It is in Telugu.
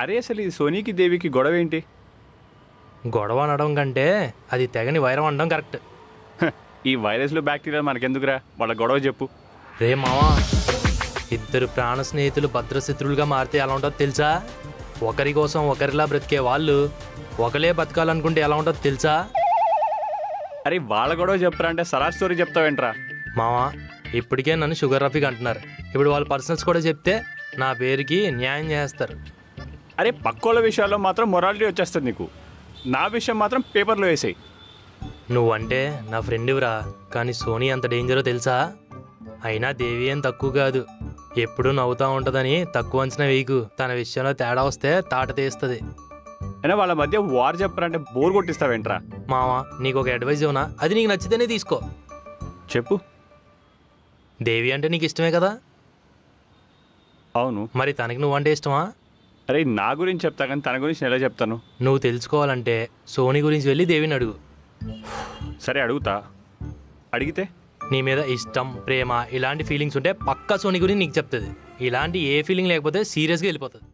అరే అసలు ఈ సోనీకి దేవికి గొడవ ఏంటి? గొడవ అనడం కంటే అది తెగని వైరం అనడం కరెక్ట్. ఈ వైరస్లు బ్యాక్టీరియా మనకెందుకురా, వాళ్ళ గొడవ చెప్పు. రే మావా, ఇద్దరు ప్రాణ స్నేహితులు భద్రశత్రులుగా మారితే ఎలా ఉంటుందో తెలుసా? ఒకరి కోసం ఒకరిలా బ్రతికే వాళ్ళు ఒకలే బతకాలనుకుంటే ఎలా ఉంటుందో తెలుసా? అరే వాళ్ళ గొడవ చెప్తారా అంటే సరాజ్ స్టోరీ చెప్తావేంట్రా? మావా, ఇప్పటికే నన్ను షుగర్ రఫీక్ అంటున్నారు. ఇప్పుడు వాళ్ళ పర్సనల్స్ కూడా చెప్తే నా పేరుకి న్యాయం చేస్తారు. అరే పక్కోళ్ళ విషయాల్లో మాత్రం మొరాలిటీ వచ్చేస్తుంది నీకు, నా విషయం మాత్రం పేపర్లో వేసాయి. నువ్వంటే నా ఫ్రెండ్విరా, కానీ సోనీ అంత డేంజరో తెలుసా? అయినా దేవి ఏం తక్కువ కాదు. ఎప్పుడూ నవ్వుతూ ఉంటుందని తక్కువ అంచనా వేయకు. తన విషయంలో తేడా వస్తే తాట తీస్తుంది. అయినా వాళ్ళ మధ్య వార్ చెప్పారంటే బోర్ కొట్టిస్తావేంట్రా? మావా, నీకు ఒక అడ్వైజ్ ఇవ్వనా? అది నీకు నచ్చితేనే తీసుకో. చెప్పు. దేవి అంటే నీకు ఇష్టమే కదా? అవును. మరి తనకి నువ్వంటే ఇష్టమా? అరే నా గురించి చెప్తా కానీ తన గురించి ఎలా చెప్తాను? నువ్వు తెలుసుకోవాలంటే సోనీ గురించి వెళ్ళి దేవిని అడుగు. సరే అడుగుతా. అడిగితే నీ మీద ఇష్టం, ప్రేమ ఇలాంటి ఫీలింగ్స్ ఉంటే పక్కా సోనీ గురించి నీకు చెప్తుంది. ఇలాంటి ఏ ఫీలింగ్ లేకపోతే సీరియస్గా వెళ్ళిపోతుంది.